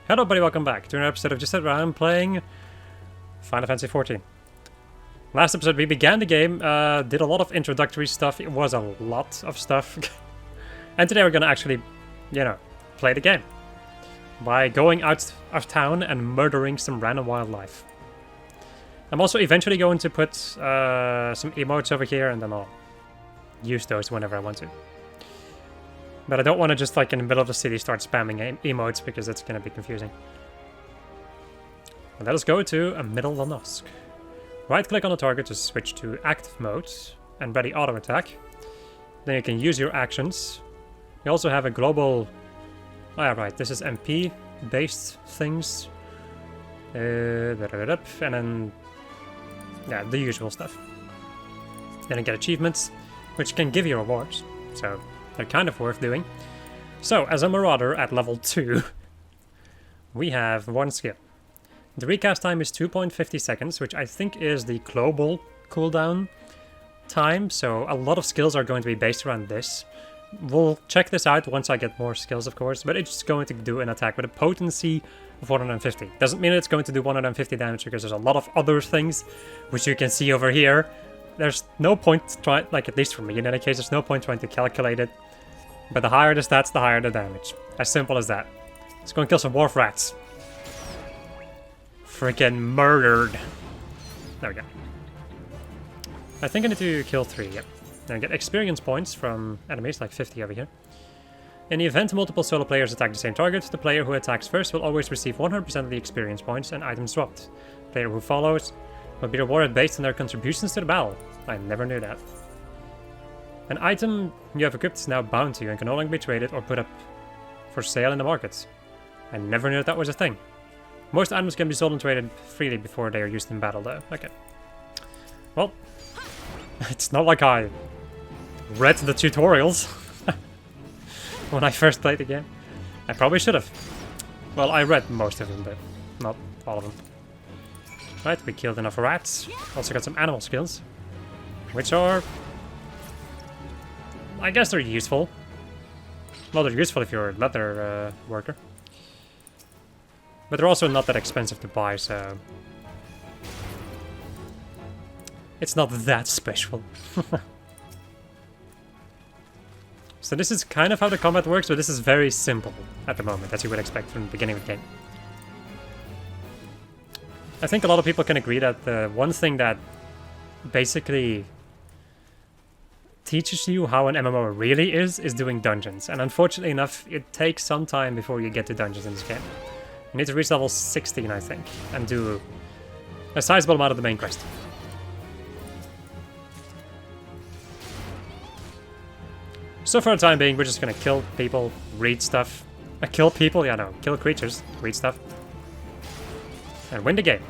Hello everybody, welcome back to another episode of Just Sit Around playing Final Fantasy XIV. Last episode we began the game, did a lot of introductory stuff, it was a lot of stuff. And today we're gonna actually, play the game. By going out of town and murdering some random wildlife. I'm also eventually going to put some emotes over here and then I'll use those whenever I want to. But I don't want to just, like, in the middle of the city start spamming emotes, because that's going to be confusing. And let us go to a Middle Lonosk. Right-click on the target to switch to active mode, and ready auto-attack. Then you can use your actions. You also have a global... Oh yeah, right, this is MP-based things. And then... yeah, the usual stuff. Then you get achievements, which can give you rewards, so... they're kind of worth doing. So, as a Marauder at level 2, we have one skill. The recast time is 2.50 seconds, which I think is the global cooldown time, so a lot of skills are going to be based around this. We'll check this out once I get more skills, of course, but it's going to do an attack with a potency of 150. Doesn't mean it's going to do 150 damage, because there's a lot of other things, which you can see over here. There's no point trying, like, at least for me in any case, there's no point trying to calculate it. But the higher the stats, the higher the damage. As simple as that. Let's go and kill some wharf rats. Freaking murdered. There we go. I think I need to kill 3, yep. Then I get experience points from enemies, like 50 over here. In the event multiple solo players attack the same target, the player who attacks first will always receive 100% of the experience points and items dropped. The player who follows will be rewarded based on their contributions to the battle. I never knew that. An item you have equipped is now bound to you and can no longer be traded or put up for sale in the markets. I never knew that was a thing. Most items can be sold and traded freely before they are used in battle though. Okay. Well, it's not like I read the tutorials when I first played the game. I probably should have. Well, I read most of them, but not all of them. Right, we killed enough rats. Also got some animal skills, which are... I guess they're useful. Well, they're useful if you're a leather worker. But they're also not that expensive to buy, so... it's not that special. So this is kind of how the combat works, but this is very simple at the moment, as you would expect from the beginning of the game. I think a lot of people can agree that the one thing that basically teaches you how an MMO really is doing dungeons. And unfortunately enough, it takes some time before you get to dungeons in this game. You need to reach level 16, I think, and do a sizable amount of the main quest. So for the time being, we're just gonna kill people, read stuff. Kill people? Yeah, no, kill creatures, read stuff. And win the game.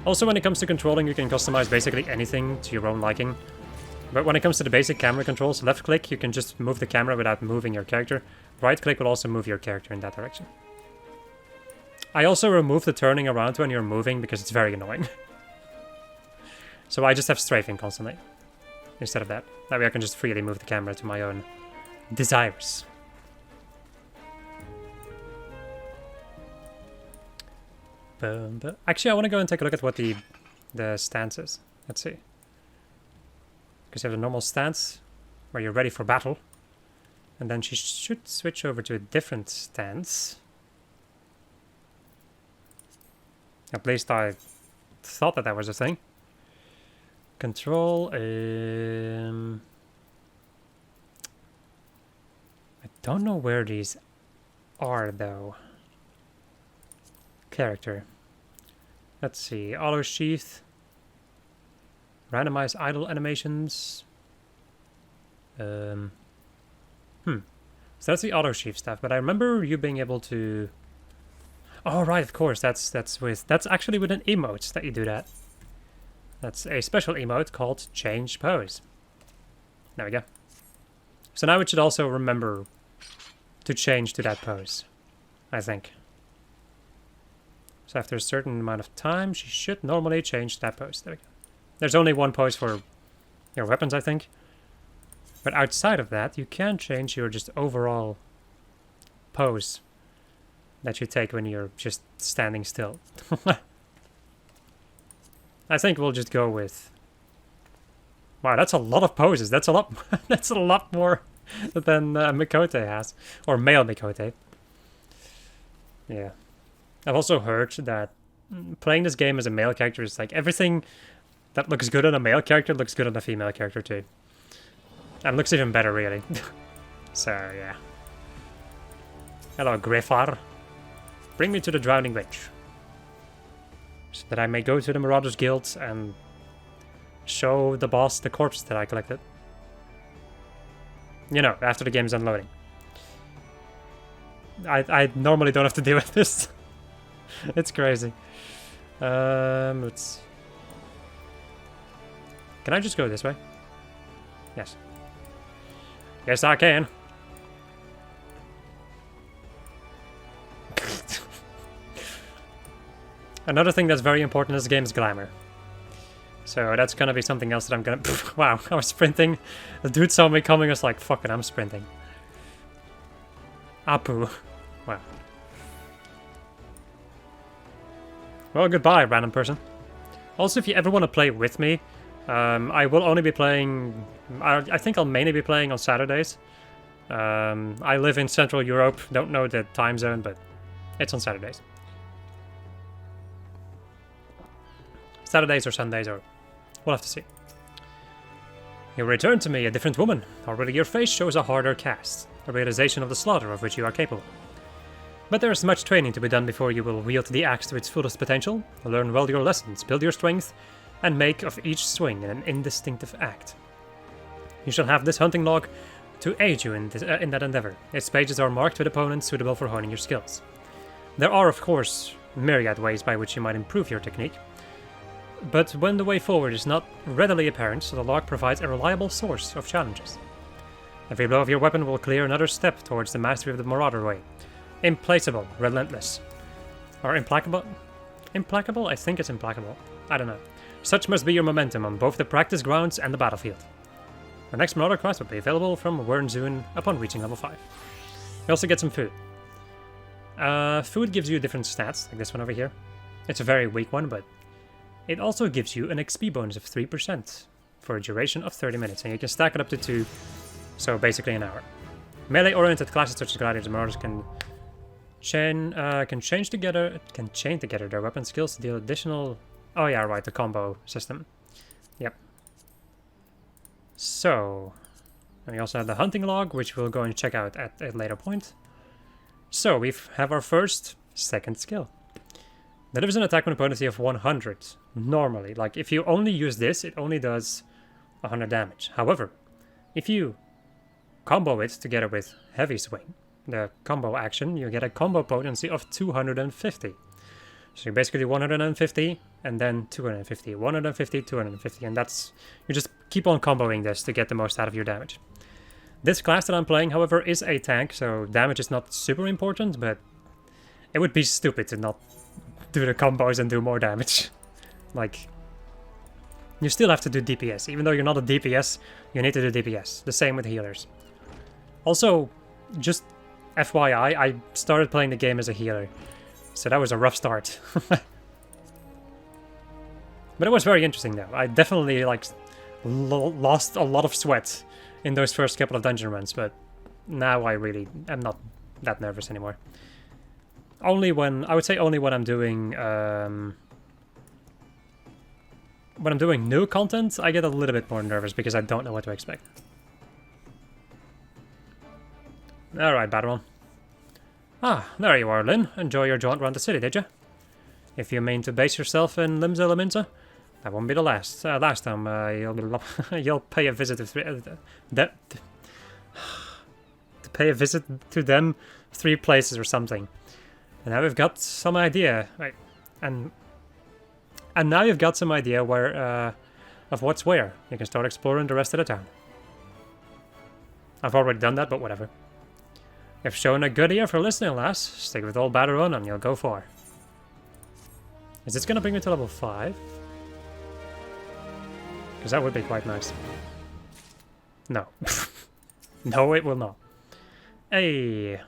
Also, when it comes to controlling, you can customize basically anything to your own liking. But when it comes to the basic camera controls, left click, you can just move the camera without moving your character. Right click will also move your character in that direction. I also remove the turning around when you're moving because it's very annoying. So I just have strafing constantly instead of that. That way I can just freely move the camera to my own desires. Actually, I want to go and take a look at what the stance is. Let's see. Because you have the normal stance, where you're ready for battle. And then she should switch over to a different stance. At least I thought that was a thing. Control, I don't know where these are, though. Character. Let's see, auto sheath. Randomize idle animations. So that's the auto sheath stuff, but I remember you being able to... oh right, of course, that's actually with an emote that you do that. That's a special emote called Change Pose. There we go. So now it should also remember to change to that pose, I think. So after a certain amount of time, she should normally change that pose. There we go. There's only one pose for your weapons, I think. But outside of that, you can change your just overall pose that you take when you're just standing still. I think we'll just go with... Wow, that's a lot of poses. That's a lot. That's a lot more than Mikote has, or male Mikote. Yeah, I've also heard that playing this game as a male character is like everything that looks good on a male character looks good on a female character too, and looks even better really. So yeah. Hello, Grefar. Bring me to the Drowning Witch, so that I may go to the Marauders Guild and show the boss the corpse that I collected. You know, after the game's unloading. I normally don't have to deal with this. It's crazy. Let's... Can I just go this way? Yes. Yes, I can. Another thing that's very important in this game is glamour. So that's gonna be something else that I'm gonna... Wow, I was sprinting. The dude saw me coming, I was like, fuck it, I'm sprinting. Apu. Wow. Well, goodbye, random person. Also, if you ever want to play with me, I will only be playing... I think I'll mainly be playing on Saturdays. I live in Central Europe, don't know the time zone, but it's on Saturdays. Saturdays or Sundays, or we'll have to see. You return to me a different woman. Already your face shows a harder cast, a realization of the slaughter of which you are capable. But there is much training to be done before you will wield the axe to its fullest potential, learn well your lessons, build your strength, and make of each swing an indistinctive act. You shall have this hunting log to aid you in that endeavor. Its pages are marked with opponents suitable for honing your skills. There are, of course, myriad ways by which you might improve your technique, but when the way forward is not readily apparent, the log provides a reliable source of challenges. Every blow of your weapon will clear another step towards the mastery of the Marauder way. Implacable, relentless. Or implacable? Implacable? I think it's implacable. I don't know. Such must be your momentum on both the practice grounds and the battlefield. The next Marauder class will be available from Wernzoon upon reaching level 5. You also get some food. Food gives you different stats, like this one over here. It's a very weak one, but it also gives you an XP bonus of 3% for a duration of 30 minutes, and you can stack it up to 2, so basically an hour. Melee-oriented classes such as Gladiators and Marauders can chain together their weapon skills to deal additional... Oh yeah, right, the combo system. Yep. So, we also have the hunting log, which we'll go and check out at a later point. So, we have our first second skill. Delivers an attack with a potency of 100, normally. Like, if you only use this, it only does 100 damage. However, if you combo it together with Heavy Swing, the combo action, you get a combo potency of 250. So you basically do 150, and then 250, 150, 250, and that's... You just keep on comboing this to get the most out of your damage. This class that I'm playing, however, is a tank, so damage is not super important, but it would be stupid to not do the combos and do more damage. Like, you still have to do DPS. Even though you're not a DPS, you need to do DPS. The same with healers. Also, just FYI, I started playing the game as a healer, so that was a rough start. But it was very interesting though. I definitely like lost a lot of sweat in those first couple of dungeon runs, but now I really am not that nervous anymore. Only when, I would say only when I'm doing new content, I get a little bit more nervous because I don't know what to expect. Alright, bad one. Ah, there you are, Lynn. Enjoy your jaunt around the city, did you? If you mean to base yourself in Limsa Laminsa, that won't be the last time you'll pay a visit to pay a visit to them 3 places or something. And now we've got some idea, right? And now you've got some idea where of what's where. You can start exploring the rest of the town. I've already done that, but whatever. You've shown a good ear for listening, lass. Stick with old Batteron and you'll go far. Is this gonna bring me to level 5? Because that would be quite nice. No. No, it will not. Hey.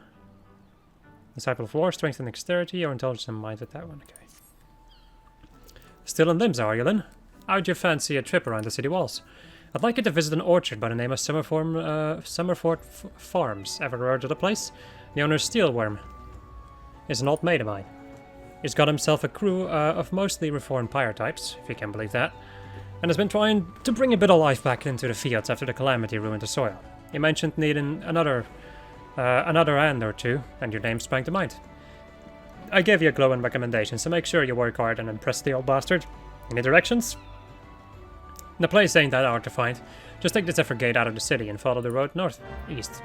Disciple of War, Strength and Dexterity, or Intelligence and Mind with that one. Okay. Still in limbs, are you, Lynn? How'd you fancy a trip around the city walls? I'd like you to visit an orchard by the name of Summerford Farms. Ever heard of the place? The owner's Steelworm is an old mate of mine. He's got himself a crew of mostly reformed pyre types, if you can believe that, and has been trying to bring a bit of life back into the fields after the calamity ruined the soil. He mentioned needing another hand or two, and your name sprang to mind. I gave you a glowing recommendation, so make sure you work hard and impress the old bastard. Any directions? The place ain't that hard to find. Just take the Zephyr Gate out of the city and follow the road northeast.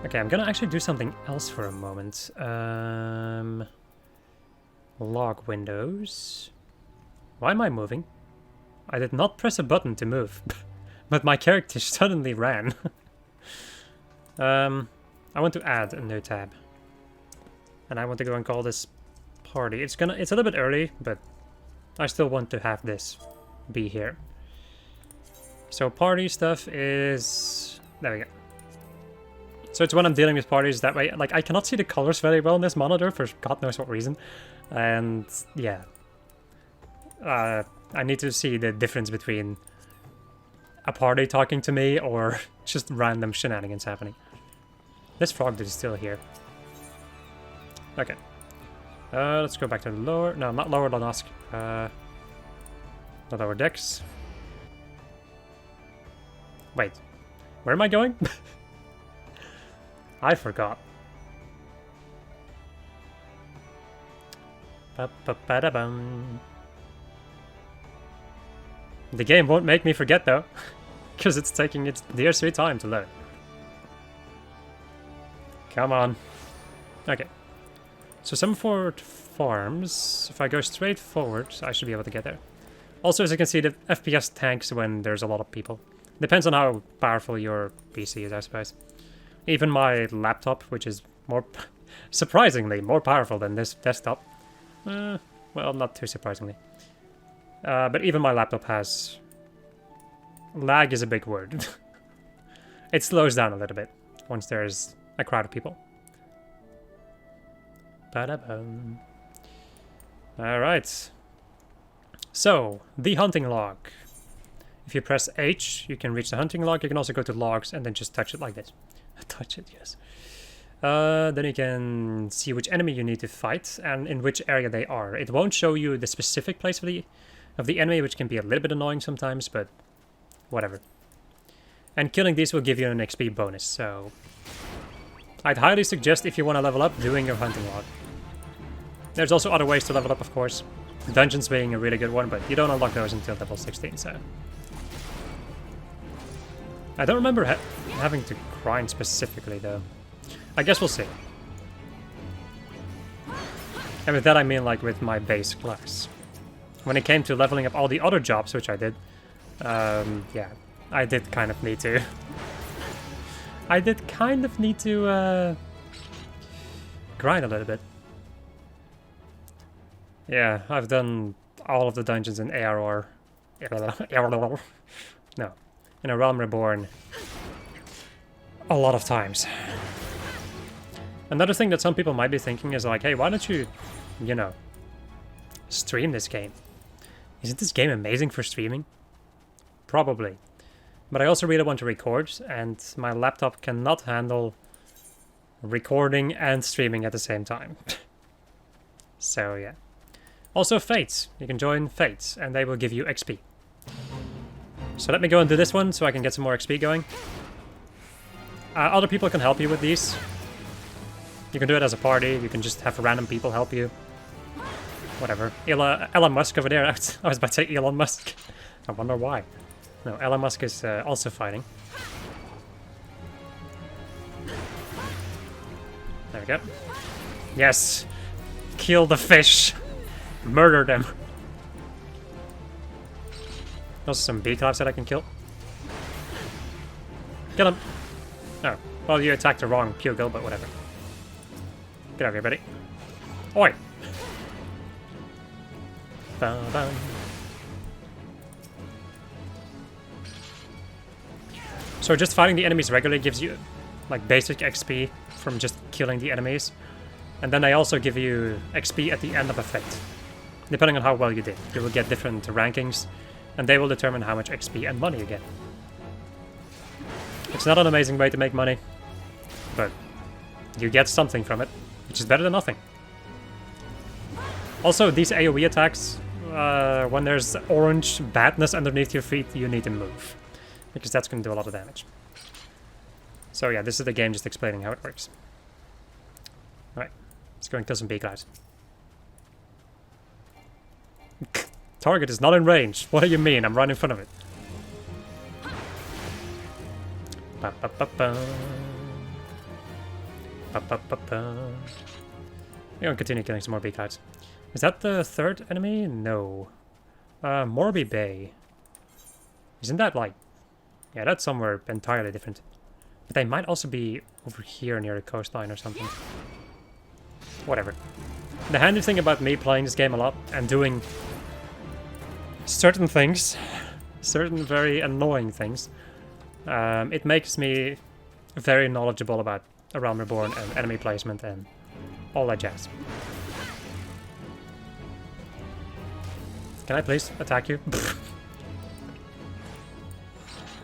Okay, I'm gonna actually do something else for a moment. Log windows. Why am I moving? I did not press a button to move, but my character suddenly ran. I want to add a new tab. And I want to go and call this party. It's a little bit early, but I still want to have this be here. So party stuff is... There we go. So it's when I'm dealing with parties that way. Like, I cannot see the colors very well on this monitor for God knows what reason. And yeah. I need to see the difference between a party talking to me or just random shenanigans happening. This frog dude is still here. Okay. Let's go back to the lower... No, not lower Lonosk. The lower decks. Wait. Where am I going? I forgot. Ba-ba-ba-da-bum. The game won't make me forget though, because it's taking its dear sweet time to load. Come on. Okay. So Summerford Farms, if I go straight forward, I should be able to get there. Also, as you can see, the FPS tanks when there's a lot of people. Depends on how powerful your PC is, I suppose. Even my laptop, which is more, surprisingly, more powerful than this desktop. Well, not too surprisingly. But even my laptop has... Lag is a big word. It slows down a little bit once there's a crowd of people. Ba-da-bum. Alright. So, the hunting log. If you press H, you can reach the hunting log. You can also go to logs and then just touch it like this. Touch it, yes. Then you can see which enemy you need to fight and in which area they are. It won't show you the specific place of the enemy, which can be a little bit annoying sometimes, but whatever. And killing these will give you an XP bonus, so I'd highly suggest, if you want to level up, doing your hunting log. There's also other ways to level up, of course. Dungeons being a really good one, but you don't unlock those until level 16, so... I don't remember having to grind specifically, though. I guess we'll see. And with that I mean like with my base class. When it came to leveling up all the other jobs, which I did, yeah, I did kind of need to... grind a little bit. Yeah, I've done all of the dungeons in ARR. No, in A Realm Reborn. A lot of times. Another thing that some people might be thinking is like, hey, why don't you, you know, stream this game? Isn't this game amazing for streaming? Probably. But I also really want to record, and my laptop cannot handle recording and streaming at the same time. So, yeah. Also, Fates. You can join Fates, and they will give you XP. So let me go and do this one, so I can get some more XP going. Other people can help you with these. You can do it as a party, you can just have random people help you. Whatever. Elon Musk over there. I was about to say Elon Musk. I wonder why. No, Elon Musk is also fighting. There we go. Yes! Kill the fish! Murder them! Also some beehives that I can kill. Kill him! Oh, well you attacked the wrong pugil, but whatever. Get over here, buddy. Oi! Bum, bum. So just fighting the enemies regularly gives you like basic XP from just killing the enemies. And then they also give you XP at the end of a fight. Depending on how well you did. You will get different rankings, and they will determine how much XP and money you get. It's not an amazing way to make money, but you get something from it, which is better than nothing. Also, these AoE attacks, when there's orange badness underneath your feet, you need to move, because that's going to do a lot of damage. So yeah, this is the game just explaining how it works. Alright, let's go and kill some bee clouds. Target is not in range. What do you mean? I'm right in front of it. Ba -ba -ba -ba. Ba -ba -ba -ba. We're gonna continue killing some more bee clouds. Is that the third enemy? No. Morby Bay. Isn't that like... Yeah, that's somewhere entirely different. But they might also be over here near the coastline or something. Whatever. The handy thing about me playing this game a lot and doing certain things, certain very annoying things, it makes me very knowledgeable about Realm Reborn and enemy placement and all that jazz. Can I please attack you?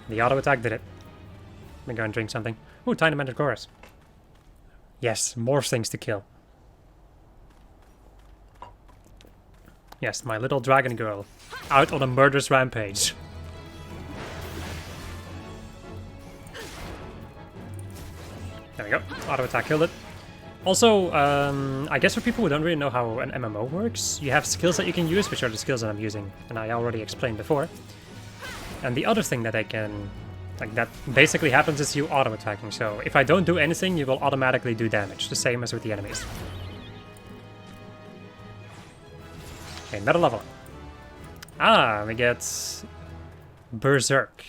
The auto attack did it. Let me go and drink something. Ooh, tiny manticoras. Yes, more things to kill. Yes, my little dragon girl, out on a murderous rampage. There we go, auto attack killed it. Also, I guess for people who don't really know how an MMO works, you have skills that you can use, which are the skills that I'm using, and I already explained before. And the other thing that I can, like that basically happens is you auto attacking, so if I don't do anything, you will automatically do damage, the same as with the enemies. Okay, meta level. Ah, we get Berserk.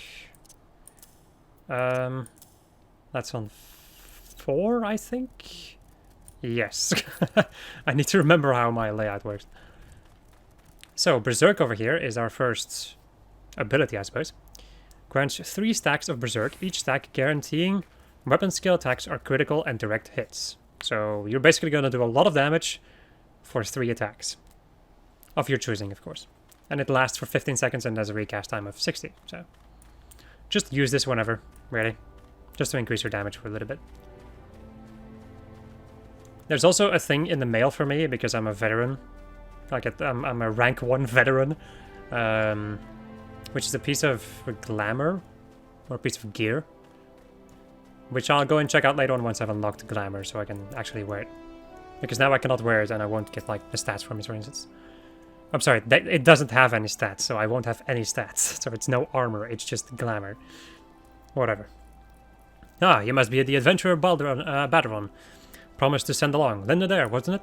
That's on 4, I think? Yes. I need to remember how my layout works. So, Berserk over here is our first ability, I suppose. Grants 3 stacks of Berserk, each stack guaranteeing weapon skill attacks are critical and direct hits. So, you're basically going to do a lot of damage for 3 attacks. Of your choosing, of course. And it lasts for 15 seconds and has a recast time of 60. So just use this whenever, really. Just to increase your damage for a little bit. There's also a thing in the mail for me, because I'm a veteran. Like I'm a rank 1 veteran. Which is a piece of glamour. Or a piece of gear. Which I'll go and check out later on once I've unlocked glamour, so I can actually wear it. Because now I cannot wear it and I won't get like the stats from it, for instance. I'm sorry, it doesn't have any stats, so I won't have any stats. So it's no armor, it's just glamour. Whatever. Ah, you must be the adventurer Balderon. Promised to send along. Linda there, wasn't it?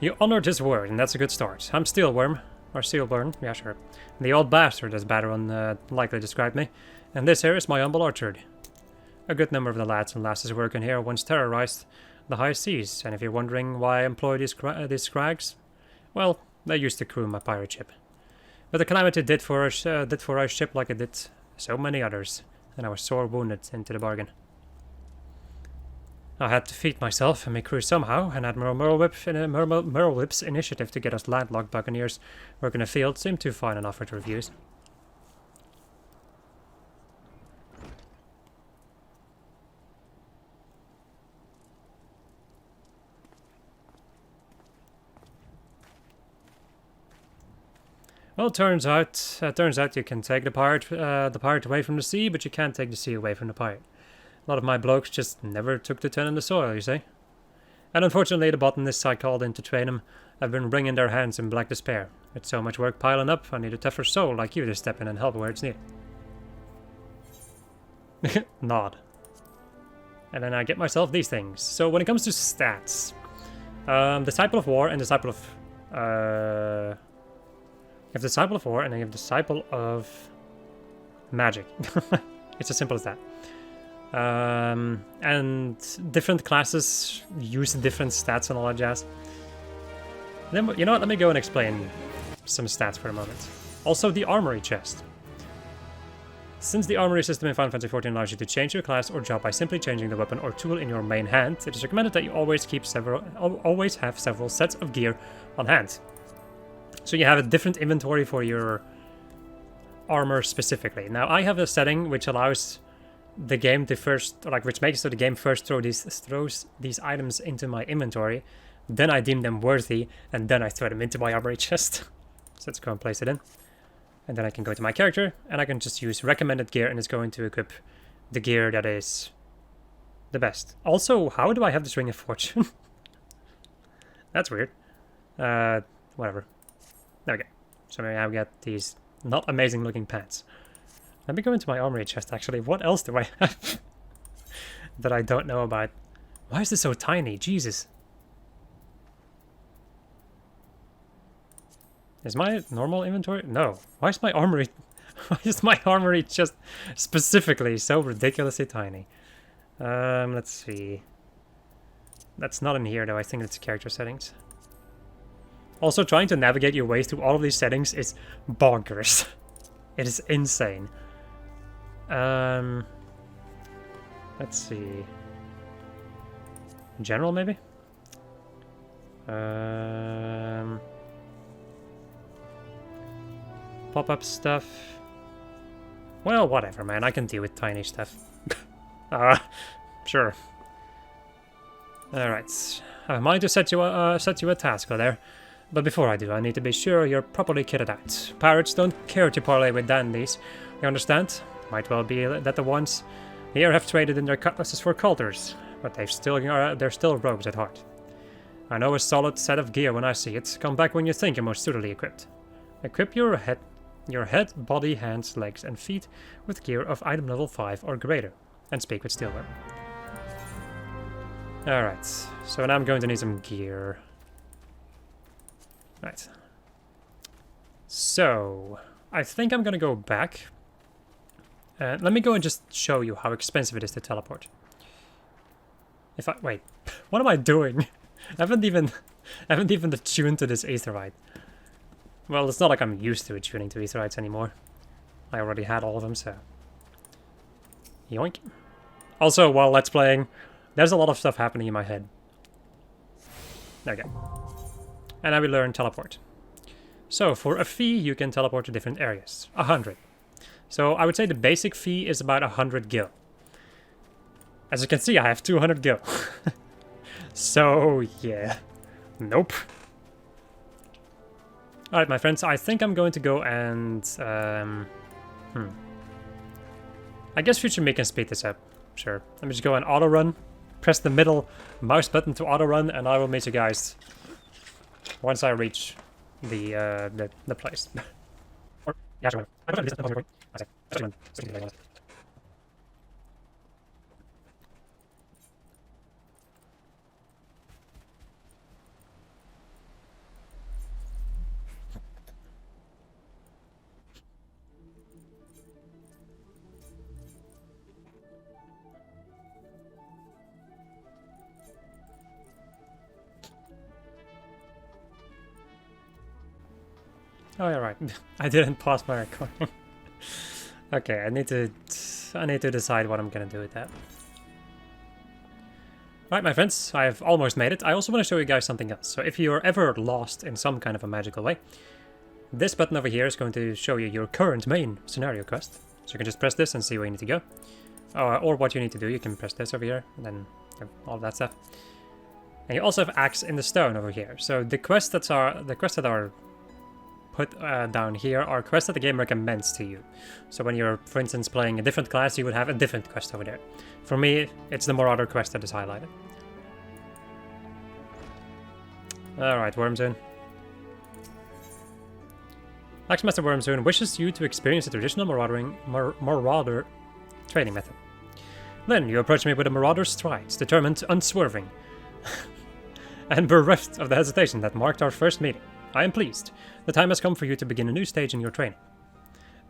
You honored his word, and that's a good start. I'm Steelworm. Or Steelburn, yeah sure. The old bastard, as Balderon likely described me. And this here is my humble orchard. A good number of the lads and lasses working here once terrorized the high seas, and if you're wondering why I employ these scrags, well, they used to crew my pirate ship. But the calamity did for our ship like it did so many others, and I was sore wounded into the bargain. I had to feed myself and my crew somehow, and Admiral Merlewhip's initiative to get us landlocked buccaneers working the field seemed too fine an offer to refuse. Well, turns out you can take the pirate away from the sea, but you can't take the sea away from the pirate. A lot of my blokes just never took the turn in the soil, you see. And unfortunately, the botanists I called in to train them have been wringing their hands in black despair. With so much work piling up, I need a tougher soul like you to step in and help where it's needed. Nod. And then I get myself these things. So when it comes to stats, Disciple of War and Disciple of... You have Disciple of War, and then you have Disciple of Magic. It's as simple as that. And different classes use different stats and all that jazz. Then, you know what, let me go and explain some stats for a moment. Also, the armory chest. Since the armory system in Final Fantasy XIV allows you to change your class or job by simply changing the weapon or tool in your main hand, it is recommended that you always have several sets of gear on hand. So you have a different inventory for your armor specifically. Now I have a setting which allows the game to which makes so the game first throws these items into my inventory, then I deem them worthy, and then I throw them into my armory chest. So let's go and place it in. And then I can go to my character, and I can just use recommended gear, and it's going to equip the gear that is the best. Also, how do I have this Ring of Fortune? That's weird. Whatever. There we go. So maybe I've got these not amazing looking pants. Let me go into my armory chest, actually. What else do I have that I don't know about? Why is this so tiny? Jesus. Is my normal inventory? No. Why is my armory... Why is my armory just specifically so ridiculously tiny? Let's see. That's not in here, though. I think it's character settings. Also, trying to navigate your way through all of these settings is bonkers. It is insane. Let's see. General, maybe? Pop-up stuff. Well, whatever, man. I can deal with tiny stuff. Sure. Alright. I have mind to set you a task there. But before I do, I need to be sure you're properly kitted out. Pirates don't care to parley with dandies. You understand? Might well be that the ones here have traded in their cutlasses for coulters, but they're still rogues at heart. I know a solid set of gear when I see it. Come back when you think you're most suitably equipped. Equip your head, body, hands, legs, and feet with gear of item level 5 or greater, and speak with Steelworm. Alright, so now I'm going to need some gear. Right. So, I think I'm gonna go back. Let me go and just show you how expensive it is to teleport. Wait, what am I doing? I haven't even attuned to this aetherite. Well, it's not like I'm used to attuning to aetherites anymore. I already had all of them, so... Yoink. Also, while Let's Playing, there's a lot of stuff happening in my head. There we go. And I will learn teleport. So, for a fee, you can teleport to different areas. 100. So, I would say the basic fee is about 100 gil. As you can see, I have 200 gil. So, yeah. Nope. Alright, my friends, I think I'm going to go and... I guess Future Me can speed this up. Sure. Let me just go and auto-run. Press the middle mouse button to auto-run, and I will meet you guys once I reach the place. Or, yeah, sure. Oh, yeah, right. I didn't pause my recording. Okay, I need to decide what I'm gonna do with that. Right, my friends, I've almost made it. I also want to show you guys something else. So if you're ever lost in some kind of a magical way, this button over here is going to show you your current main scenario quest. So you can just press this and see where you need to go. Or what you need to do. You can press this over here, and then all of that stuff. And you also have Axe in the Stone over here. So the quests that are put down here are quests that the game recommends to you. So when you're, for instance, playing a different class, you would have a different quest over there. For me, it's the Marauder quest that is highlighted. Alright, Wormzoon. Axemaster Wormzoon wishes you to experience the traditional Marauder training method. Then you approach me with a Marauder strides, determined, unswerving, and bereft of the hesitation that marked our first meeting. I am pleased. The time has come for you to begin a new stage in your training.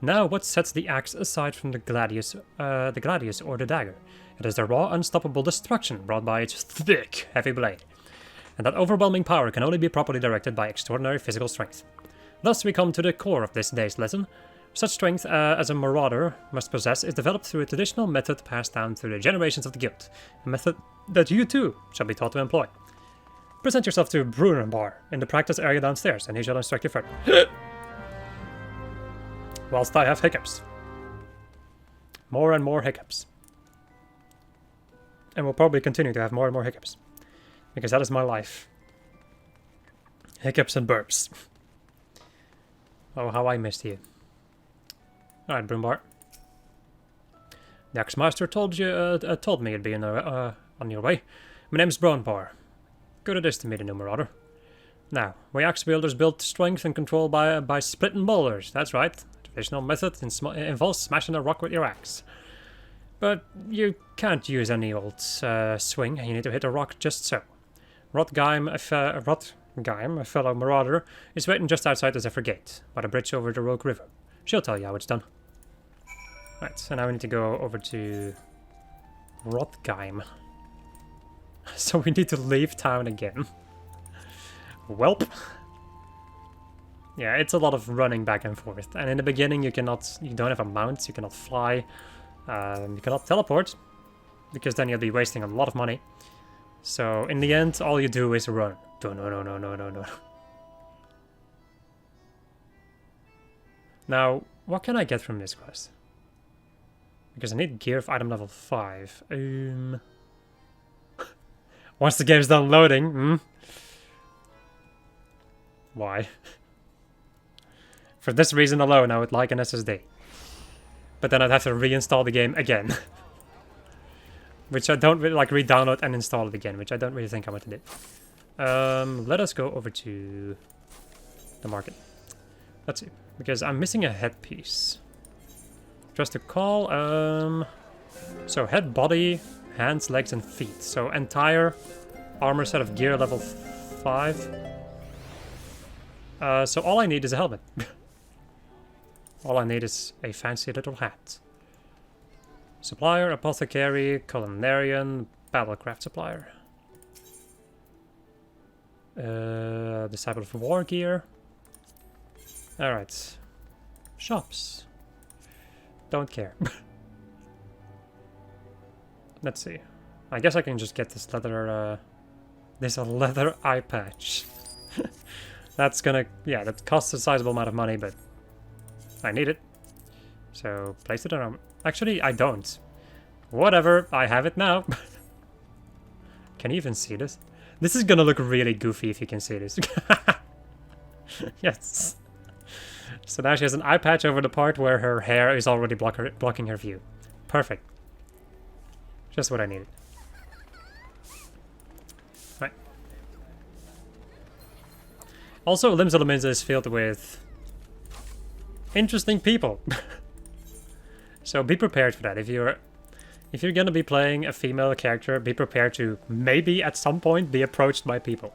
Now, what sets the axe aside from the gladius or the dagger? It is the raw, unstoppable destruction brought by its thick, heavy blade. And that overwhelming power can only be properly directed by extraordinary physical strength. Thus we come to the core of this day's lesson. Such strength as a marauder must possess is developed through a traditional method passed down through the generations of the guild, a method that you too shall be taught to employ. Present yourself to Brunnenbar in the practice area downstairs, and he shall instruct you further. Whilst I have hiccups. More and more hiccups. And we'll probably continue to have more and more hiccups. Because that is my life. Hiccups and burps. Oh, how I missed you. Alright, Broombar. The Axemaster told me you'd be on your way. My name's Brownbar. Good it is to meet a new marauder. Now, we axe wielders build strength and control by splitting boulders. That's right. Traditional method involves smashing a rock with your axe. But you can't use any old swing. You need to hit a rock just so. Rotgheim, a fellow marauder, is waiting just outside the Zephyr Gate, by the bridge over the Rogue River. She'll tell you how it's done. Right, so now we need to go over to Rotgheim. So we need to leave town again. Welp. Yeah, it's a lot of running back and forth. And in the beginning you don't have a mount, you cannot fly, you cannot teleport, because then you'll be wasting a lot of money. So in the end, all you do is run. No. Now, what can I get from this quest? Because I need gear of item level 5. Once the game's done loading, Why? For this reason alone, I would like an SSD. But then I'd have to reinstall the game again. Which I don't really like, re-download and install it again, which I don't really think I want to do. Let us go over to the market. Let's see, because I'm missing a headpiece. Just to call, so head, body, hands, legs, and feet. So entire armor set of gear level 5. So all I need is a helmet. All I need is a fancy little hat. Supplier, apothecary, culinarian, battlecraft supplier. Disciple of war gear. Alright. Shops. Don't care. Let's see. I guess I can just get this leather, this leather eye patch. That's gonna, yeah, that costs a sizable amount of money, but I need it. So, place it on. Actually, I don't. Whatever, I have it now. Can you even see this? This is gonna look really goofy if you can see this. Yes. So now she has an eye patch over the part where her hair is already blocking her view. Perfect. Just what I needed. Right. Also, Limbs of Laminza is filled with interesting people. So be prepared for that. If you're gonna be playing a female character, be prepared to maybe at some point be approached by people.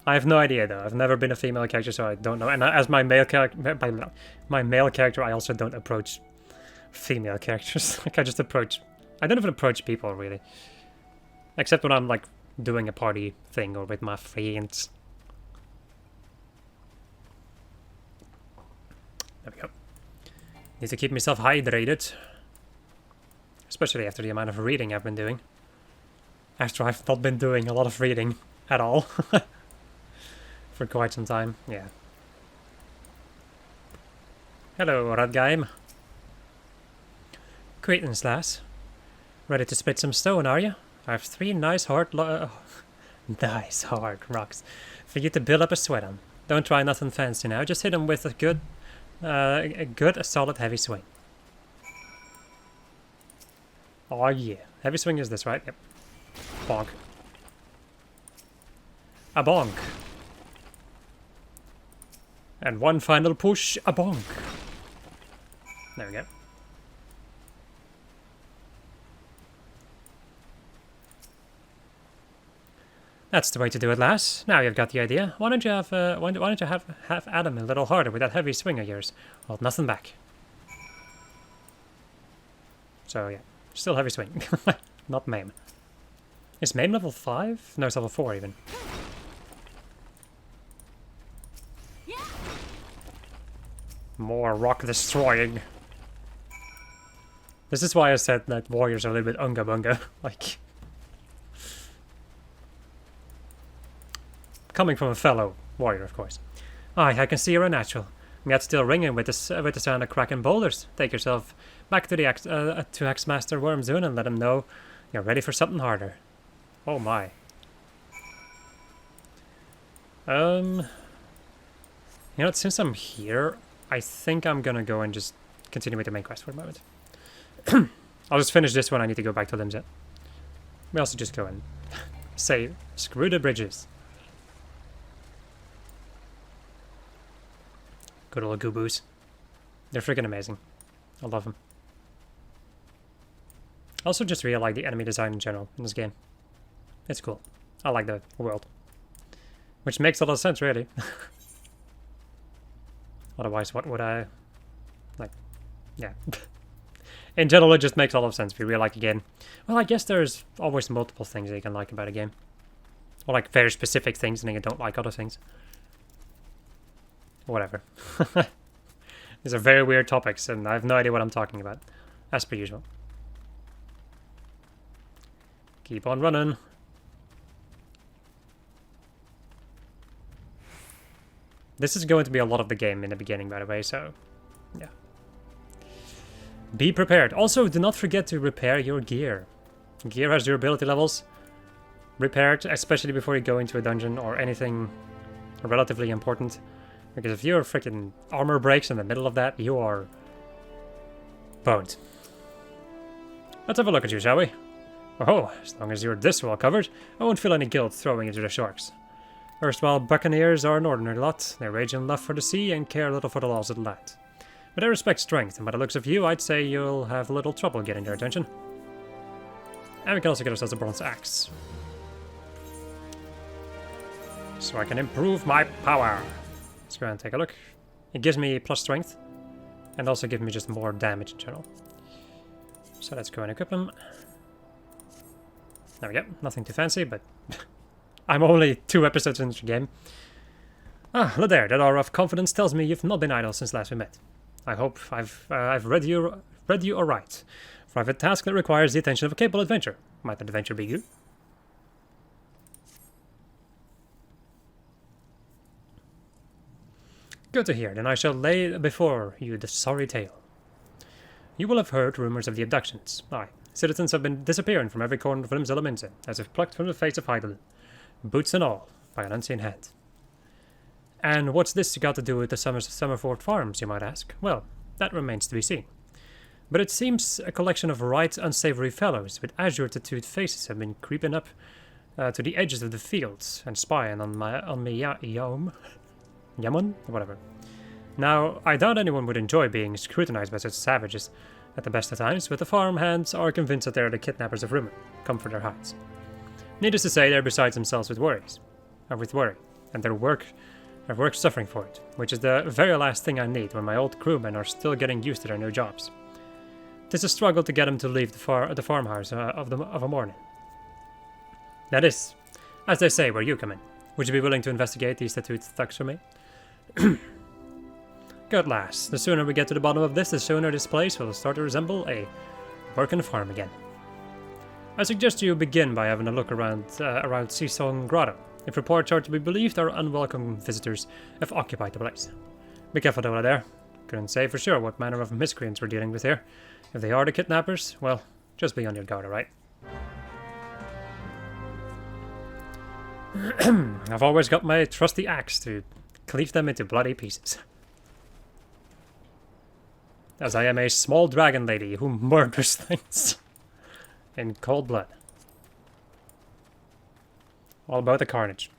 I have no idea though. I've never been a female character, so I don't know. And as my male character, I also don't approach female characters. Like I don't even approach people really, except when I'm like doing a party thing or with my friends. There we go. Need to keep myself hydrated. Especially after the amount of reading I've been doing. After I've not been doing a lot of reading at all. For quite some time, yeah. Hello, Radgheim. Greetings, lass. Ready to split some stone, are you? I have 3 nice hard nice hard rocks for you to build up a sweat on. Don't try nothing fancy now, just hit them with a good solid heavy swing. Oh yeah, heavy swing is this, right? Yep. Bonk. A bonk. And one final push, a bonk. There we go. That's the way to do it, lass. Now you've got the idea. Why don't you have Adam a little harder with that heavy swing of yours? Hold nothing back. So yeah, still heavy swing. Not Maim. Is Maim level 5? No, it's level 4 even. More rock destroying. This is why I said that warriors are a little bit unga bunga. Like, coming from a fellow warrior, of course. Aye, I can see you're a natural. Yet still ringing with the sound of cracking boulders. Take yourself back to the X-Master Wormzone and let him know you're ready for something harder. Oh my. You know what, since I'm here, I think I'm gonna go and just continue with the main quest for a moment. I'll just finish this one, I need to go back to Limset. We also just go and say, screw the bridges. Good old Gooboos. They're freaking amazing. I love them. I also just really like the enemy design in general in this game. It's cool. I like the world. Which makes a lot of sense, really. Otherwise, what would I... like... yeah. In general, it just makes a lot of sense if you really like a game. Well, I guess there's always multiple things that you can like about a game. Or like very specific things and then you don't like other things. Whatever. These are very weird topics and I have no idea what I'm talking about. As per usual. Keep on running. This is going to be a lot of the game in the beginning, by the way, so... yeah. Be prepared. Also, do not forget to repair your gear. Gear has durability levels. Repair it, especially before you go into a dungeon or anything relatively important. Because if your freaking armor breaks in the middle of that, you are... boned. Let's have a look at you, shall we? Oh, as long as you're this well covered, I won't feel any guilt throwing you to the sharks. Erstwhile buccaneers are an ordinary lot. They rage in love for the sea and care little for the laws of the land. But I respect strength, and by the looks of you, I'd say you'll have a little trouble getting their attention. And we can also get ourselves a bronze axe. So I can improve my power. Let's go ahead and take a look. It gives me plus strength, and also gives me just more damage in general. So let's go and equip them. There we go. Nothing too fancy, but... I'm only 2 episodes into the game. Ah, look there. That aura of confidence tells me you've not been idle since last we met. I hope I've read you aright. For I have a task that requires the attention of a capable adventurer. Might that adventure be you? Good to hear. Then I shall lay before you the sorry tale. You will have heard rumors of the abductions. Aye, citizens have been disappearing from every corner of Limsa, as if plucked from the face of Heidel. Boots and all, by an unseen hand. And what's this got to do with the Summerford Farms, you might ask? Well, that remains to be seen. But it seems a collection of right unsavory fellows with azure-tattooed faces have been creeping up to the edges of the fields and spying on me Yamun? Whatever. Now, I doubt anyone would enjoy being scrutinized by such savages at the best of times, but the farmhands are convinced that they are the kidnappers of Rumen, come for their hides. Needless to say, they're beside themselves with worry, and their work suffering for it, which is the very last thing I need when my old crewmen are still getting used to their new jobs. 'Tis a struggle to get them to leave the farmhouse of a morning. That is, as they say, where you come in. Would you be willing to investigate these tattooed thugs for me? Good lass, the sooner we get to the bottom of this, the sooner this place will start to resemble a working farm again. I suggest you begin by having a look around Sisong Grotto. If reports are to be believed, our unwelcome visitors have occupied the place. Be careful over there. Couldn't say for sure what manner of miscreants we're dealing with here. If they are the kidnappers, well, just be on your guard, alright? I've always got my trusty axe to cleave them into bloody pieces. As I am a small dragon lady who murders things. In cold blood. All about the carnage.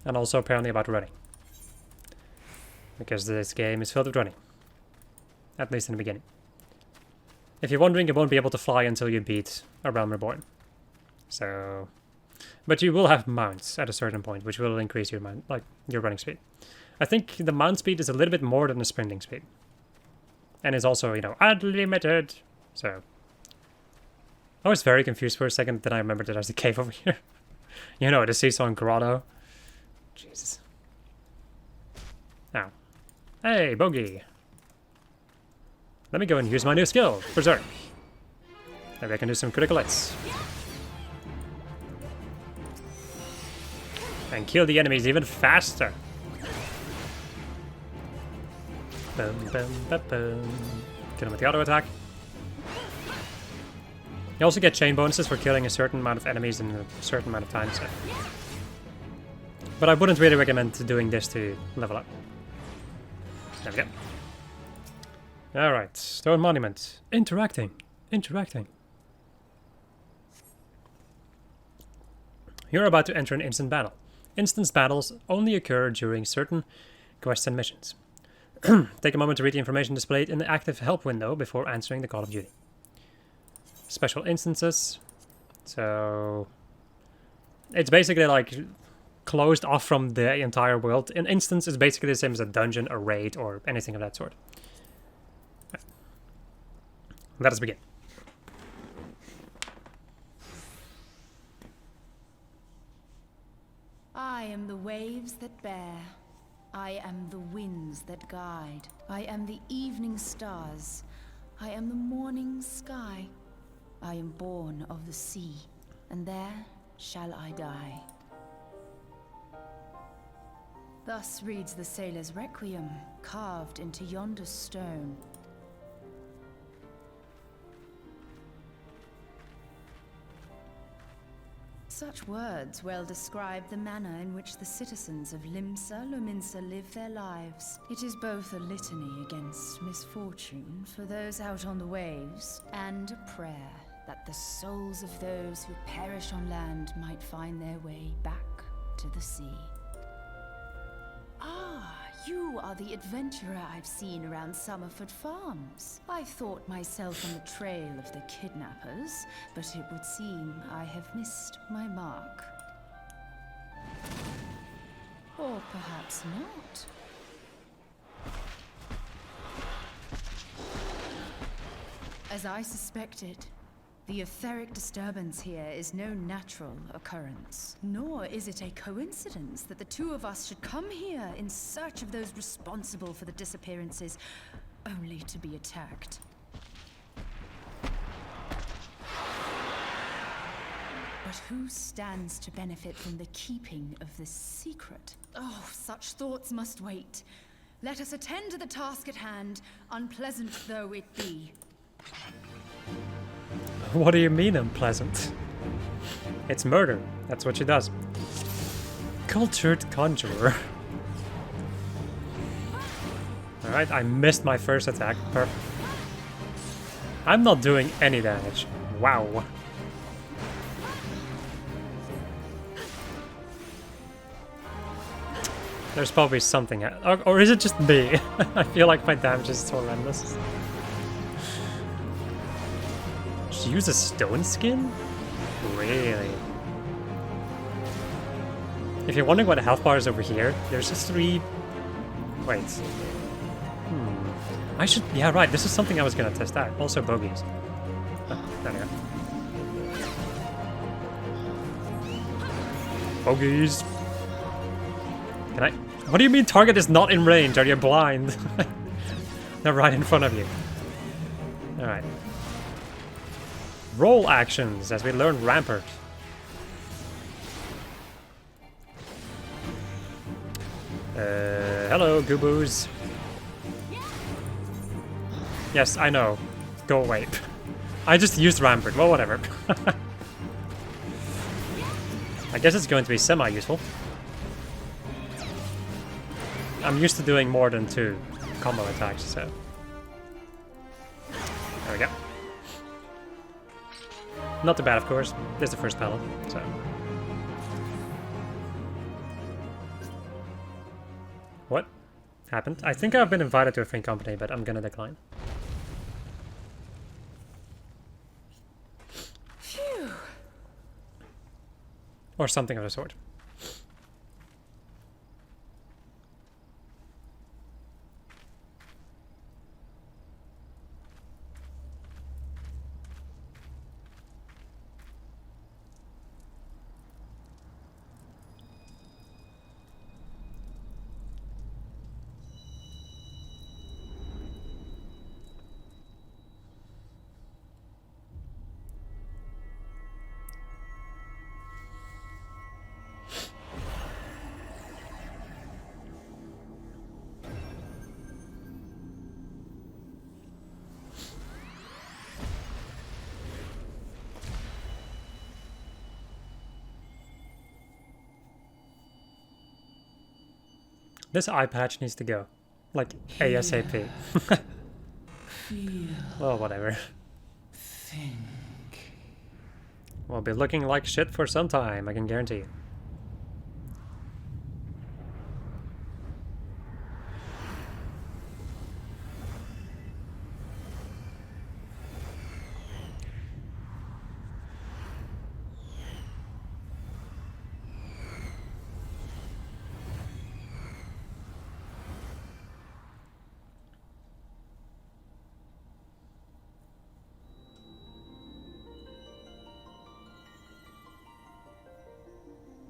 And also apparently about running. Because this game is filled with running. At least in the beginning. If you're wondering, you won't be able to fly until you beat a Realm Reborn. So... But you will have mounts at a certain point, which will increase your running speed. I think the mount speed is a little bit more than the sprinting speed. And it's also, unlimited. So... I was very confused for a second, then I remembered that there's a cave over here. You know, the Seasong Grotto. Jesus. Now. Hey, Bogey. Let me go and use my new skill, Berserk. Maybe I can do some critical hits. And kill the enemies even faster. Boom, boom, boom, boom. Kill him with the auto attack. You also get chain bonuses for killing a certain amount of enemies in a certain amount of time. So. But I wouldn't really recommend doing this to level up. There we go. Alright, Stone Monument. Interacting. You're about to enter an instant battle. Instance battles only occur during certain quests and missions. Take a moment to read the information displayed in the active help window before answering the call of duty. Special instances. So it's basically like closed off from the entire world. An instance is basically the same as a dungeon, a raid, or anything of that sort. Right. Let us begin. I am the waves that bear. I am the winds that guide. I am the evening stars. I am the morning sky. I am born of the sea, and there shall I die. Thus reads the sailor's requiem, carved into yonder stone. Such words well describe the manner in which the citizens of Limsa Lominsa live their lives. It is both a litany against misfortune for those out on the waves, and a prayer that the souls of those who perish on land might find their way back to the sea. Ah, you are the adventurer I've seen around Summerford Farms. I thought myself on the trail of the kidnappers, but it would seem I have missed my mark. Or perhaps not. As I suspected, the etheric disturbance here is no natural occurrence. Nor is it a coincidence that the two of us should come here in search of those responsible for the disappearances, only to be attacked. But who stands to benefit from the keeping of this secret? Oh, such thoughts must wait. Let us attend to the task at hand, unpleasant though it be. What do you mean unpleasant? It's murder. That's what she does. Cultured Conjurer. Alright, I missed my first attack. Perfect. I'm not doing any damage. Wow. There's probably something... Or is it just me? I feel like my damage is horrendous. Use a stone skin? Really? If you're wondering what the health bar is over here, there's just 3... Wait. I should... Yeah, right, this is something I was gonna test out. Also bogeys. Oh, there we go. Bogeys! Can I... What do you mean target is not in range? Are you blind? They're right in front of you. Alright. Roll actions as we learn Rampart. Hello, Gooboos. Yes, I know. Go away. I just used Rampart. Well, whatever. I guess it's going to be semi-useful. I'm used to doing more than 2 combo attacks, so... There we go. Not too bad, of course. This is the first battle, so... What happened? I think I've been invited to a free company, but I'm gonna decline. Phew. Or something of the sort. This eye patch needs to go. Like, ASAP. Feel. Well, whatever. Think. We'll be looking like shit for some time, I can guarantee you.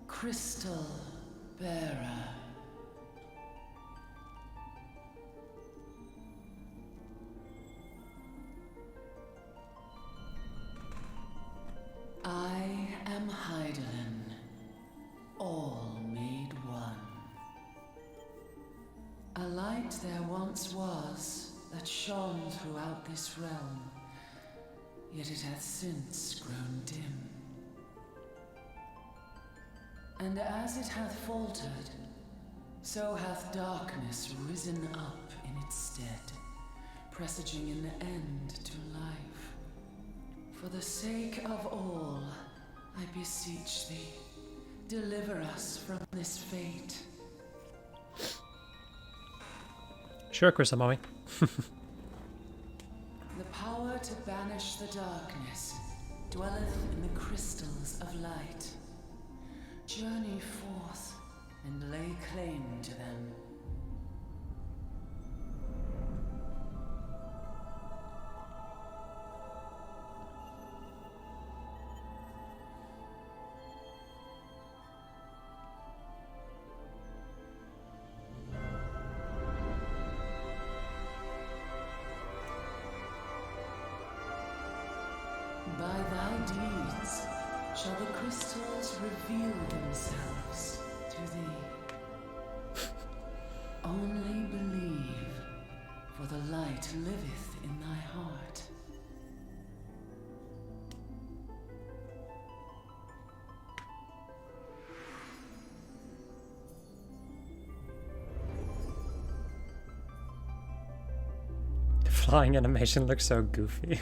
Crystal bearer. I am Heidelin, all made one. A light there once was that shone throughout this realm, yet it hath since grown dim. And as it hath faltered, so hath darkness risen up in its stead, presaging an end to life. For the sake of all, I beseech thee, deliver us from this fate. Sure, Kusamoi. The power to banish the darkness dwelleth in the crystals of light. Journey forth and lay claim to them. By thy deeds shall the crystals reveal themselves to thee. Only believe, for the light liveth in thy heart. The flying animation looks so goofy.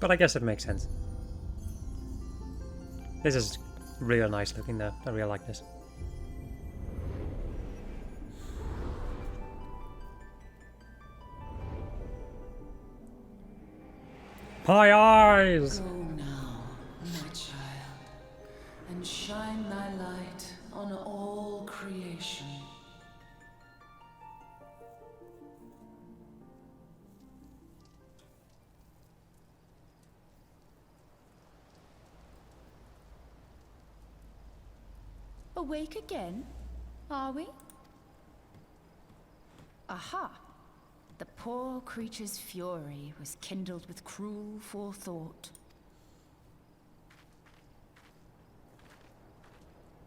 But I guess it makes sense. This is real nice looking though. I really like this. My eyes! Go now, my child, and shine thy light on all creation. Awake again, are we? Aha! The poor creature's fury was kindled with cruel forethought.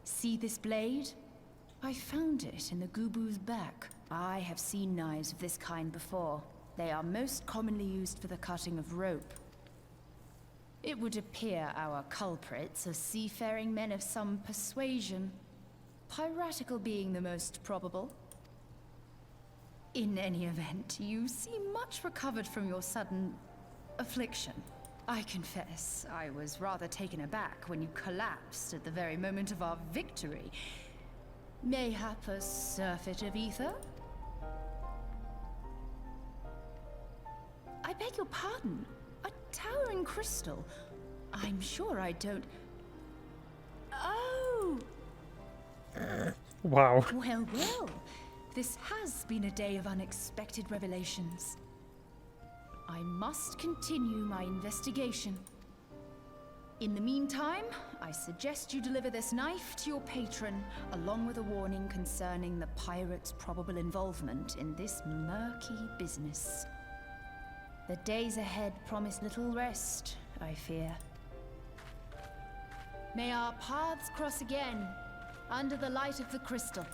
See this blade? I found it in the Gubu's back. I have seen knives of this kind before. They are most commonly used for the cutting of rope. It would appear our culprits are seafaring men of some persuasion, piratical being the most probable. In any event, you seem much recovered from your sudden affliction. I confess, I was rather taken aback when you collapsed at the very moment of our victory. Mayhap a surfeit of ether? I beg your pardon. A towering crystal. I'm sure I don't... Oh! Wow. Well, well. This has been a day of unexpected revelations. I must continue my investigation. In the meantime, I suggest you deliver this knife to your patron, along with a warning concerning the pirate's probable involvement in this murky business. The days ahead promise little rest, I fear. May our paths cross again, under the light of the crystal.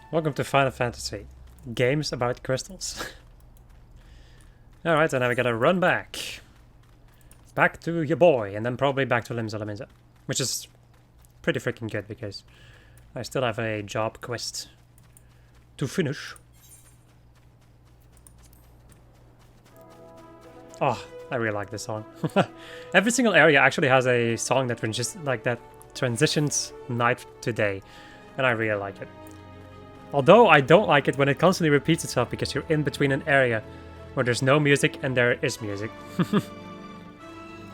Welcome to Final Fantasy. Games about crystals. Alright, and now we gotta run back. back to your boy, and then probably back to Limsa Lominsa. Which is pretty freaking good, because I still have a job quest to finish. Oh, I really like this song. Every single area actually has a song that just like that transitions night to day, and I really like it. Although I don't like it when it constantly repeats itself because you're in between an area where there's no music and there is music.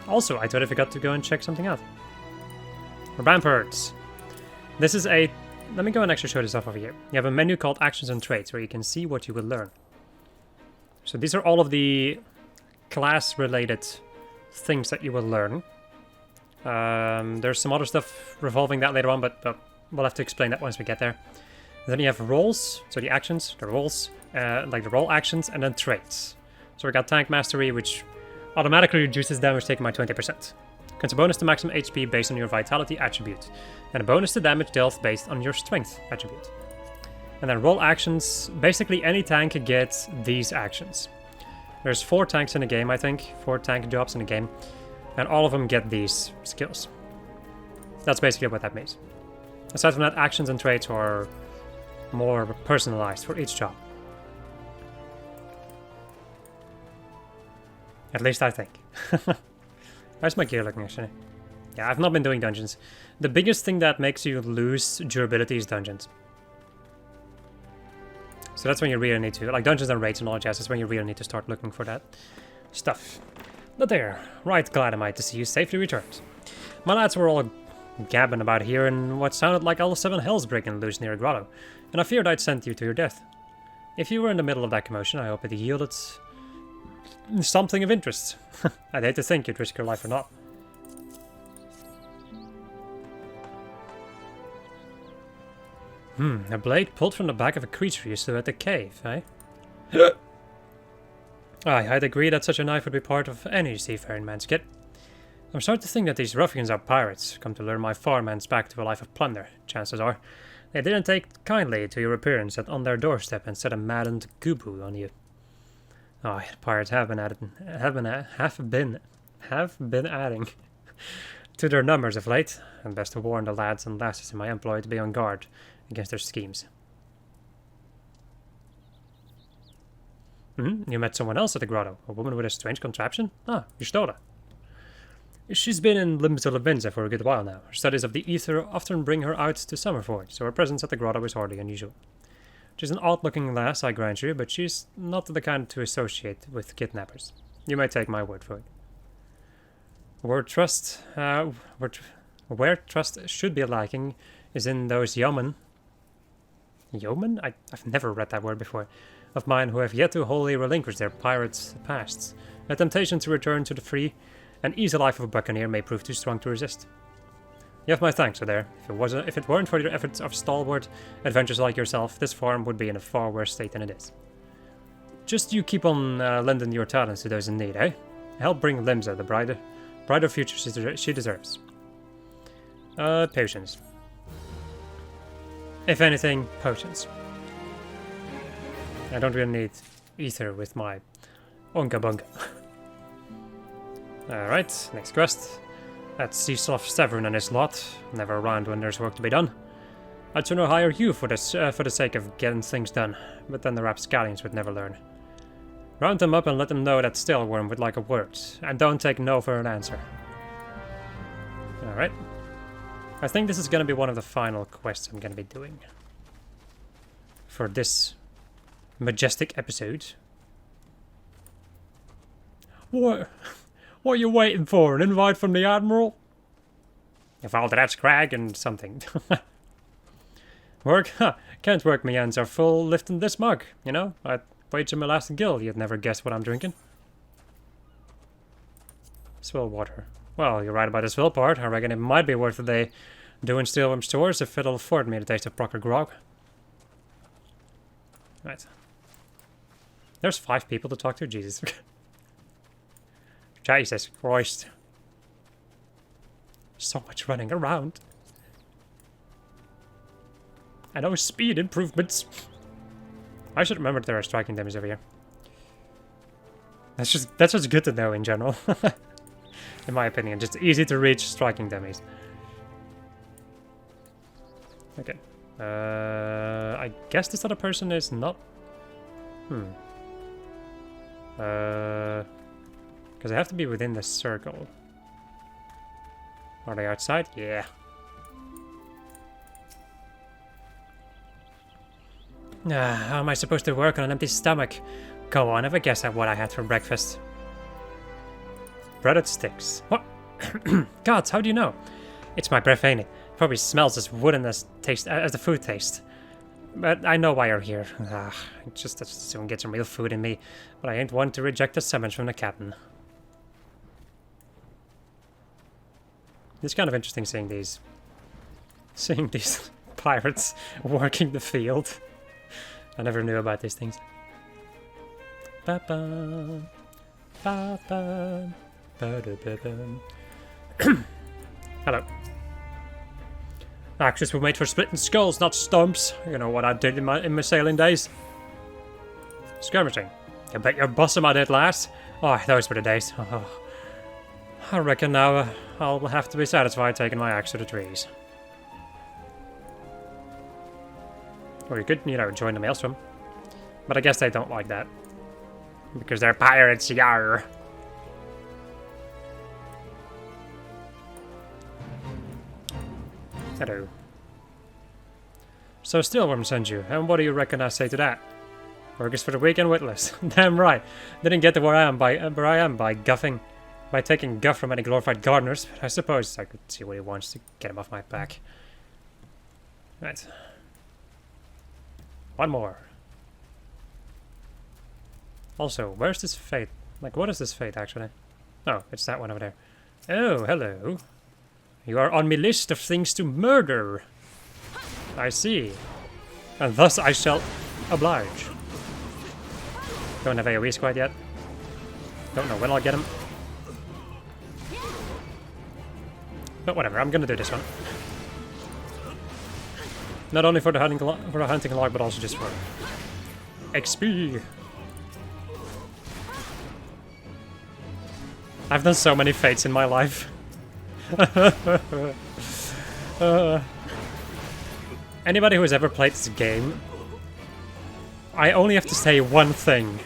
Also, I totally forgot to go and check something out. Ramparts. This is a... Let me go and actually show this off over here. You have a menu called Actions and Traits where you can see what you will learn. So these are all of the class-related things that you will learn. There's some other stuff revolving that later on, but we'll have to explain that once we get there. And then you have roles, so the actions, the roles, like the role actions, and then traits. So we got Tank Mastery, which automatically reduces damage taken by 20%. Grants a bonus to maximum HP based on your Vitality attribute, and a bonus to damage dealt based on your Strength attribute. And then role actions, basically any tank gets these actions. There's 4 tanks in the game, I think, 4 tank jobs in the game, and all of them get these skills. That's basically what that means. Aside from that, actions and traits are more personalized for each job. At least I think. How's my gear looking, actually? Yeah, I've not been doing dungeons. The biggest thing that makes you lose durability is dungeons. So that's when you really need to, like dungeons and raids and all jazz, that's when you really need to start looking for that stuff. But there, right, glad am I to see you safely returned. My lads were all gabbing about here in what sounded like all 7 hells breaking loose near a grotto, and I feared I'd sent you to your death. If you were in the middle of that commotion, I hope it yielded something of interest. I'd hate to think you'd risk your life or not. A blade pulled from the back of a creature you slew at the cave, eh? I'd agree that such a knife would be part of any seafaring man's kit. I'm starting to think that these ruffians are pirates, come to lure my farmhands back to a life of plunder. Chances are, they didn't take kindly to your appearance on their doorstep and set a maddened gooboo on you. Pirates have been adding to their numbers of late, and best to warn the lads and lasses in my employ to be on guard against their schemes. You met someone else at the grotto, a woman with a strange contraption? You stole her. She's been in Limsa Lominsa for a good while now. Her studies of the ether often bring her out to Summerford, so her presence at the grotto is hardly unusual. She's an odd-looking lass, I grant you, but she's not the kind to associate with kidnappers. You may take my word for it. Where trust should be lacking is in those yeomen. Yeomen? I've never read that word before. Of mine who have yet to wholly relinquish their pirates' pasts. A temptation to return to the free and easy life of a buccaneer may prove too strong to resist. You have my thanks, Adair. If it weren't for your efforts of stalwart adventurers like yourself, this farm would be in a far worse state than it is. Just you keep on lending your talents to those in need, eh? Help bring Limsa the brighter future she deserves. Potions. If anything, potions. I don't really need ether with my Unga Bunga. Alright, next quest. That's Seasoft Severn and his lot. Never around when there's work to be done. I'd sooner hire you for the sake of getting things done, but then the rapscallions would never learn. Round them up and let them know that Stillworm would like a word, and don't take no for an answer. Alright. I think this is going to be one of the final quests I'm going to be doing for this majestic episode. What are you waiting for? An invite from the Admiral? If all that's crag and something. Work? Can't work, my hands are full lifting this mug, you know? I'd wager my last gill you'd never guess what I'm drinking. Swill water. Well, you're right about the swill part. I reckon it might be worth a day doing Stillworm's chores if it'll afford me to taste of proper grog. Right. There's 5 people to talk to, Jesus. Jesus Christ. So much running around. I know speed improvements. I should remember that there are striking damage over here. That's just good to know in general. In my opinion, just easy to reach striking dummies. Okay. I guess this other person is not... Because they have to be within the circle. Are they outside? Yeah. How am I supposed to work on an empty stomach? Go on, have a guess at what I had for breakfast. Breaded sticks. What? Gods, how do you know? It's my breath, ain't it? Probably smells as wooden as the food tastes. But I know why you're here. Just to soon get some real food in me. But I ain't one to reject a summons from the captain. It's kind of interesting seeing these pirates working the field. I never knew about these things. Ba-ba, ba-ba, ba-da-ba-ba. Hello. Axes were made for splitting skulls, not stumps. You know what I did in my sailing days. Skirmishing. You bet your bosom I did last. Oh, those were the days. Oh. I reckon now I'll have to be satisfied taking my axe to the trees. Or you could, you know, join the maelstrom. But I guess they don't like that. Because they're pirates, yar. Hello. So Steelworm sent you, and what do you reckon I say to that? Work is for the weak and witless. Damn right. Didn't get to where I am by taking guff from any glorified gardeners, but I suppose I could see what he wants to get him off my back. Right. One more. Also, where's this fate? Like, what is this fate, actually? Oh, it's that one over there. Oh, hello. You are on my list of things to murder. I see. And thus I shall oblige. Don't have AoEs quite yet. Don't know when I'll get him. But whatever, I'm gonna do this one. Not only for the hunting log, but also just for XP. I've done so many fates in my life. Anybody who has ever played this game, I only have to say one thing.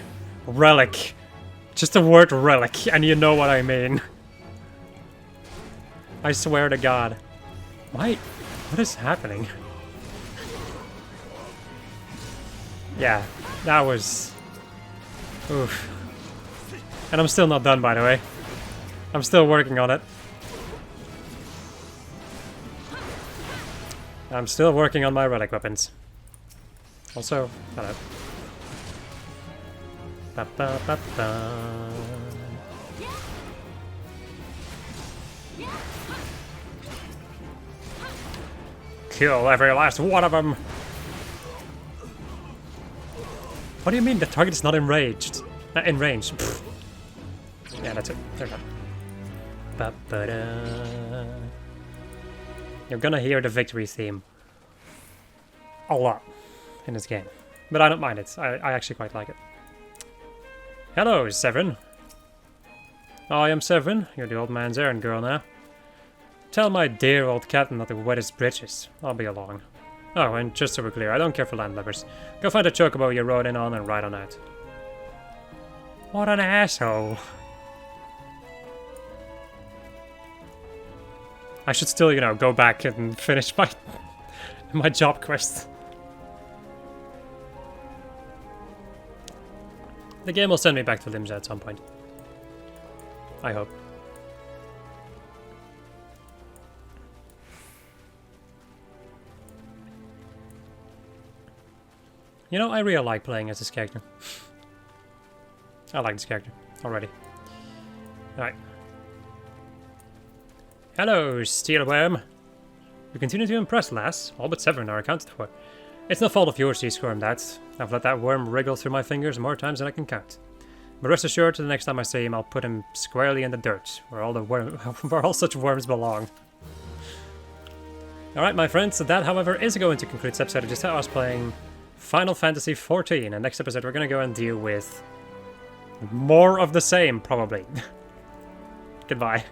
Relic. Just the word relic, and you know what I mean. I swear to God. Why? What is happening? Yeah, that was... Oof. And I'm still not done, by the way. I'm still working on it. I'm still working on my relic weapons. Also, hello. Ba -ba -ba -ba. Kill every last one of them! What do you mean the target is not enraged? In range. Pfft. Yeah, that's it. They're done. Ba-ba-da. You're gonna hear the victory theme a lot in this game. But I don't mind it. I actually quite like it. Hello, Severin. I am Severin. You're the old man's errand girl now. Tell my dear old captain not to wet his britches. I'll be along. Oh, and just so we're clear, I don't care for landlubbers. Go find a chocobo you rode in on and ride on out. What an asshole. I should still, you know, go back and finish my job quest. The game will send me back to Limsa at some point. I hope. You know, I really like playing as this character. I like this character already. Alright. Hello, Steelworm. You continue to impress, lass. All but Severin are accounted for. It's no fault of yours he squirmed that. I've let that worm wriggle through my fingers more times than I can count. But rest assured, the next time I see him, I'll put him squarely in the dirt, where all such worms belong. Alright, my friends, so that, however, is going to conclude this episode of just how I was playing Final Fantasy XIV. And next episode, we're going to go and deal with more of the same, probably. Goodbye.